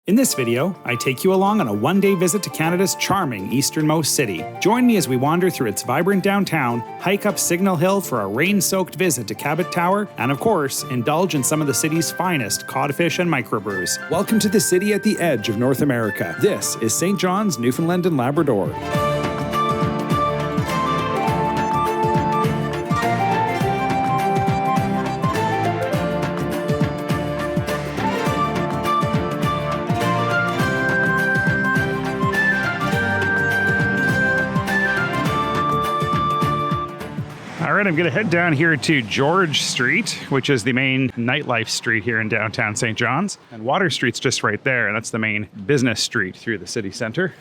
In this video, I take you along on a one-day visit to Canada's charming easternmost city. Join me as we wander through its vibrant downtown, hike up Signal Hill for a rain-soaked visit to Cabot Tower, and of course, indulge in some of the city's finest codfish and microbrews. Welcome to the city at the edge of North America. This is St. John's, Newfoundland and Labrador. All right, I'm going to head down here to George Street, which is the main nightlife street here in downtown St. John's. And Water Street's just right there, and that's the main business street through the city center.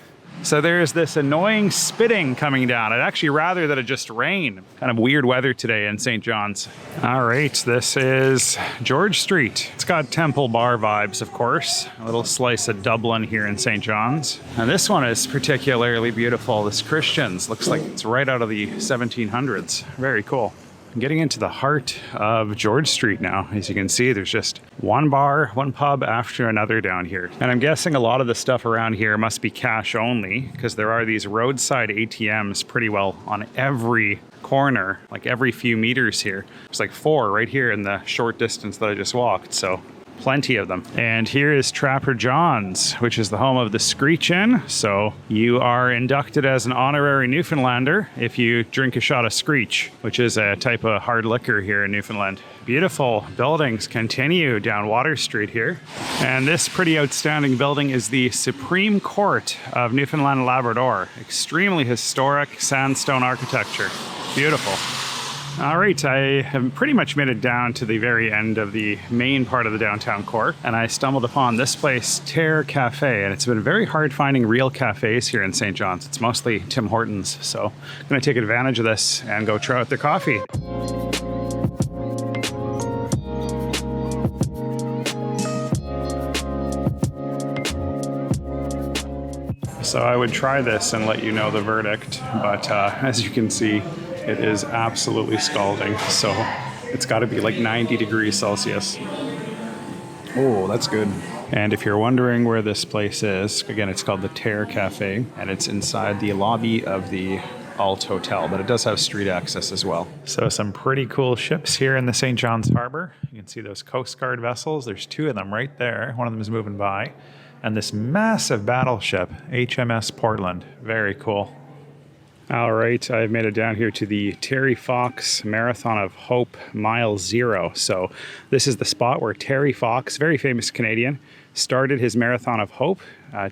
So there's this annoying spitting coming down. I'd actually rather that it just rain. Kind of weird weather today in St. John's. All right, this is George Street. It's got Temple Bar vibes, of course. A little slice of Dublin here in St. John's. And this one is particularly beautiful. This Christian's looks like it's right out of the 1700s. Very cool. Getting into the heart of George Street now. As you can see, there's just one bar, one pub after another down here. And I'm guessing a lot of the stuff around here must be cash only, because there are these roadside ATMs pretty well on every corner, like every few meters here. There's like 4 right here in the short distance that I just walked, so plenty of them. And here is Trapper John's, which is the home of the Screech Inn. So you are inducted as an honorary Newfoundlander if you drink a shot of Screech, which is a type of hard liquor here in Newfoundland. Beautiful buildings continue down Water Street here. And this pretty outstanding building is the Supreme Court of Newfoundland and Labrador. Extremely historic sandstone architecture. Beautiful. All right, I have pretty much made it down to the very end of the main part of the downtown core, and I stumbled upon this place, Terre Cafe, and it's been very hard finding real cafes here in St. John's. It's mostly Tim Hortons, so I'm going to take advantage of this and go try out their coffee. So I would try this and let you know the verdict, but as you can see, it is absolutely scalding, so it's got to be like 90 degrees Celsius. Oh, that's good. And if you're wondering where this place is, again, it's called the Terre Cafe, and it's inside the lobby of the Alt Hotel, but it does have street access as well. So some pretty cool ships here in the St. John's Harbor. You can see those Coast Guard vessels. There's 2 of them right there. One of them is moving by. And this massive battleship, HMS Portland. Very cool. All right, I've made it down here to the Terry Fox Marathon of Hope Mile Zero. So this is the spot where Terry Fox, very famous Canadian, started his Marathon of Hope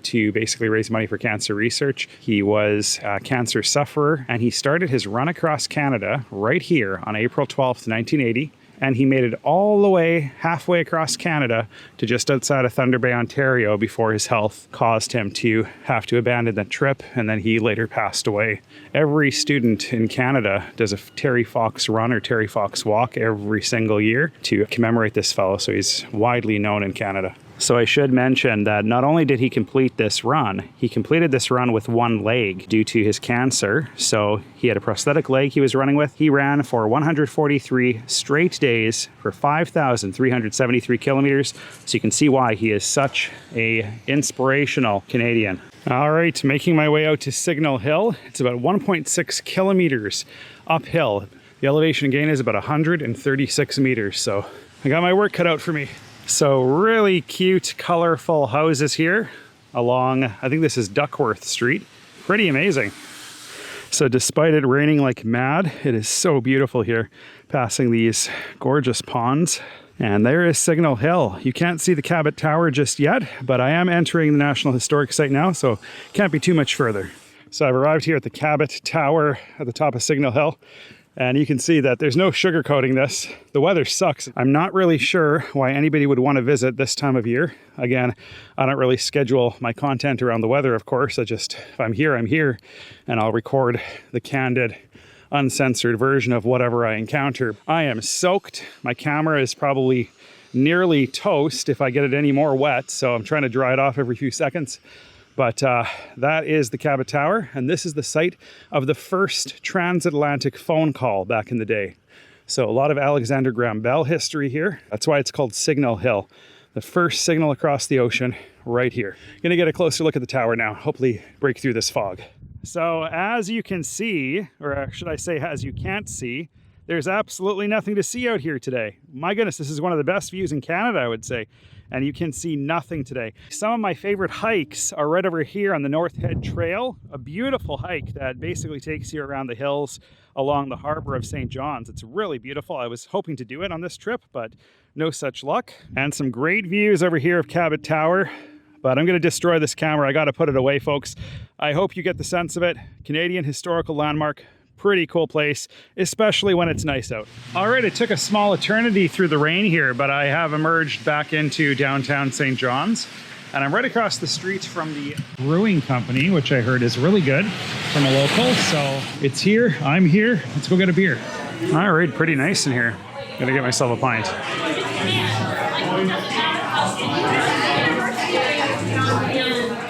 to basically raise money for cancer research. He was a cancer sufferer, and he started his run across Canada right here on April 12th, 1980. And he made it all the way halfway across Canada to just outside of Thunder Bay, Ontario, before his health caused him to have to abandon the trip, and then he later passed away. Every student in Canada does a Terry Fox run or Terry Fox walk every single year to commemorate this fellow, so he's widely known in Canada. So I should mention that not only did he complete this run, he completed this run with one leg due to his cancer. So he had a prosthetic leg he was running with. He ran for 143 straight days for 5,373 kilometers. So you can see why he is such a inspirational Canadian. All right, making my way out to Signal Hill. It's about 1.6 kilometers uphill. The elevation gain is about 136 meters. So I got my work cut out for me. So really cute, colorful houses here along, I think this is Duckworth Street. Pretty amazing. So despite it raining like mad, it is so beautiful here, passing these gorgeous ponds. And there is Signal Hill. You can't see the Cabot Tower just yet, but I am entering the National Historic Site now, so can't be too much further. So I've arrived here at the Cabot Tower at the top of Signal Hill. And you can see that there's no sugarcoating this. The weather sucks. I'm not really sure why anybody would want to visit this time of year. Again, I don't really schedule my content around the weather, of course. If I'm here, I'm here. And I'll record the candid, uncensored version of whatever I encounter. I am soaked. My camera is probably nearly toast if I get it any more wet. So I'm trying to dry it off every few seconds. But that is the Cabot Tower, and this is the site of the first transatlantic phone call back in the day. So a lot of Alexander Graham Bell history here. That's why it's called Signal Hill. The first signal across the ocean right here. Gonna get a closer look at the tower now, hopefully break through this fog. So as you can see, or should I say as you can't see, there's absolutely nothing to see out here today. My goodness, this is one of the best views in Canada, I would say. And you can see nothing today. Some of my favorite hikes are right over here on the North Head Trail, a beautiful hike that basically takes you around the hills along the harbor of St. John's. It's really beautiful. I was hoping to do it on this trip, but no such luck. And some great views over here of Cabot Tower, but I'm gonna destroy this camera. I gotta put it away, folks. I hope you get the sense of it. Canadian historical landmark. Pretty cool place, especially when it's nice out. All right, it took a small eternity through the rain here, but I have emerged back into downtown St. John's, and I'm right across the street from the brewing company, which I heard is really good from a local. So it's here, I'm here, let's go get a beer. All right, pretty nice in here. Gotta get myself a pint.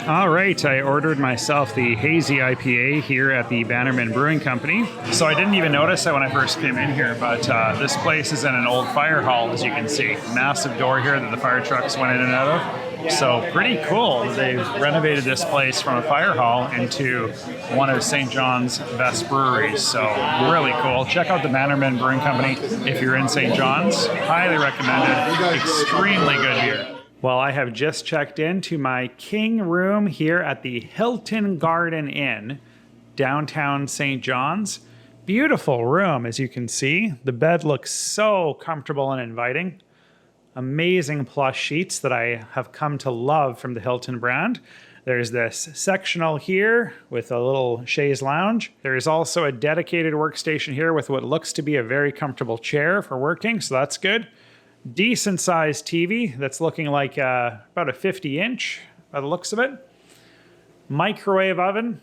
All right, I ordered myself the Hazy IPA here at the Bannerman Brewing Company. So I didn't even notice that when I first came in here, but this place is in an old fire hall, as you can see. Massive door here that the fire trucks went in and out of. So pretty cool. They've renovated this place from a fire hall into one of St. John's best breweries. So really cool. Check out the Bannerman Brewing Company if you're in St. John's. Highly recommended. Extremely good beer. Well, I have just checked into my king room here at the Hilton Garden Inn, downtown St. John's. Beautiful room, as you can see. The bed looks so comfortable and inviting. Amazing plush sheets that I have come to love from the Hilton brand. There's this sectional here with a little chaise lounge. There's also a dedicated workstation here with what looks to be a very comfortable chair for working, so that's good. Decent sized TV that's looking like about a 50-inch by the looks of it. Microwave oven,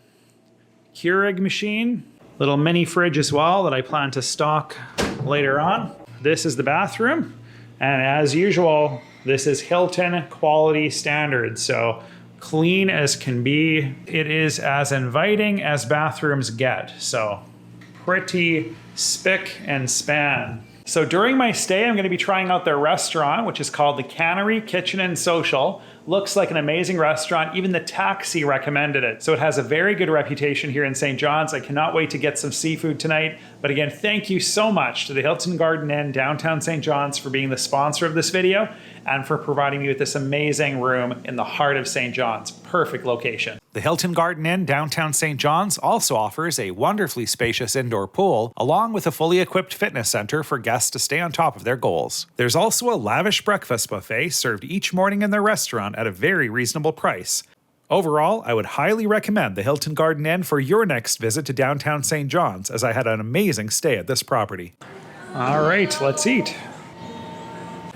Keurig machine, little mini fridge as well that I plan to stock later on. This is the bathroom, and as usual, this is Hilton quality standards, so clean as can be. It is as inviting as bathrooms get, so pretty spick and span. So during my stay, I'm going to be trying out their restaurant, which is called the Cannery Kitchen Social. Looks like an amazing restaurant. Even the taxi recommended it. So it has a very good reputation here in St. John's. I cannot wait to get some seafood tonight. But again, thank you so much to the Hilton Garden Inn, downtown St. John's, for being the sponsor of this video and for providing me with this amazing room in the heart of St. John's. Perfect location. The Hilton Garden Inn, downtown St. John's, also offers a wonderfully spacious indoor pool, along with a fully equipped fitness center for guests to stay on top of their goals. There's also a lavish breakfast buffet served each morning in their restaurant at a very reasonable price. Overall, I would highly recommend the Hilton Garden Inn for your next visit to downtown St. John's, as I had an amazing stay at this property. All right, let's eat.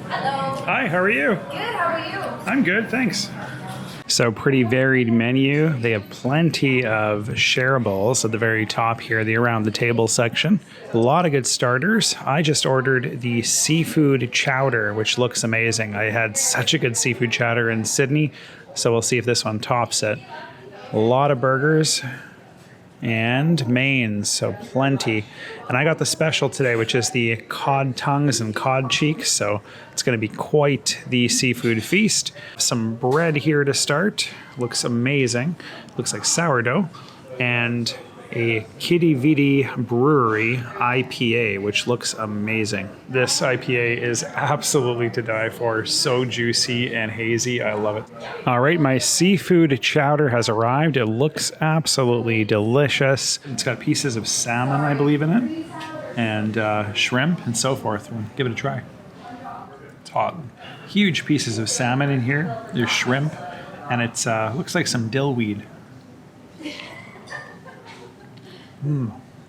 Hello. Hi, how are you? Good, how are you? I'm good, thanks. So pretty varied menu. They have plenty of shareables at the very top here, the around the table section. A lot of good starters. I just ordered the seafood chowder, which looks amazing. I had such a good seafood chowder in Sydney, so we'll see if this one tops it. A lot of burgers and mains, so plenty. And I got the special today, which is the cod tongues and cod cheeks, so it's going to be quite the seafood feast. Some bread here to start. Looks amazing. Looks like sourdough. And a Kitty Vidi Brewery IPA, which looks amazing. This IPA is absolutely to die for. So juicy and hazy. I love it. All right, my seafood chowder has arrived. It looks absolutely delicious. It's got pieces of salmon, I believe, in it, and shrimp and so forth. We'll give it a try. It's hot. Huge pieces of salmon in here. There's shrimp, and it's looks like some dillweed.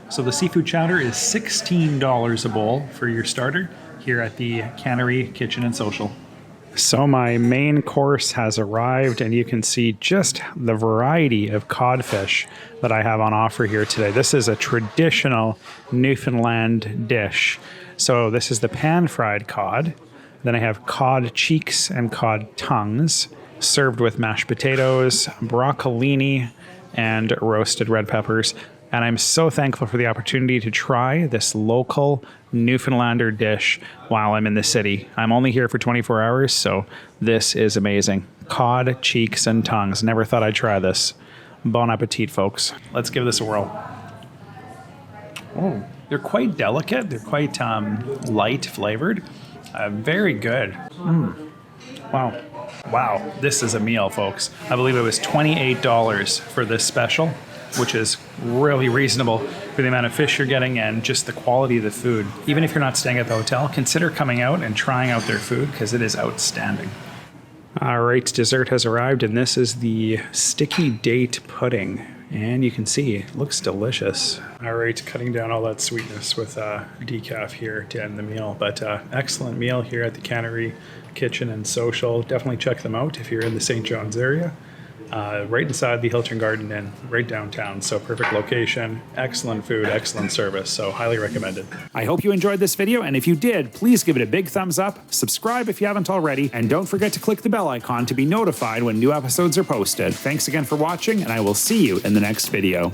So the seafood chowder is $16 a bowl for your starter here at the Cannery Kitchen Social. So my main course has arrived, and you can see just the variety of codfish that I have on offer here today. This is a traditional Newfoundland dish. So this is the pan-fried cod. Then I have cod cheeks and cod tongues served with mashed potatoes, broccolini, and roasted red peppers. And I'm so thankful for the opportunity to try this local Newfoundlander dish while I'm in the city. I'm only here for 24 hours, so this is amazing. Cod, cheeks, and tongues. Never thought I'd try this. Bon appetit, folks. Let's give this a whirl. Oh, they're quite delicate. They're quite light flavored. Very good. Wow. Wow, this is a meal, folks. I believe it was $28 for this special, which is really reasonable for the amount of fish you're getting and just the quality of the food. Even if you're not staying at the hotel, consider coming out and trying out their food because it is outstanding. All right, dessert has arrived, and this is the sticky date pudding. And you can see, it looks delicious. All right, cutting down all that sweetness with decaf here to end the meal. But excellent meal here at the Cannery Kitchen and Social. Definitely check them out if you're in the St. John's area. Right inside the Hilton Garden Inn, right downtown. So perfect location, excellent food, excellent service. So highly recommended. I hope you enjoyed this video, and if you did, please give it a big thumbs up, subscribe if you haven't already, and don't forget to click the bell icon to be notified when new episodes are posted. Thanks again for watching, and I will see you in the next video.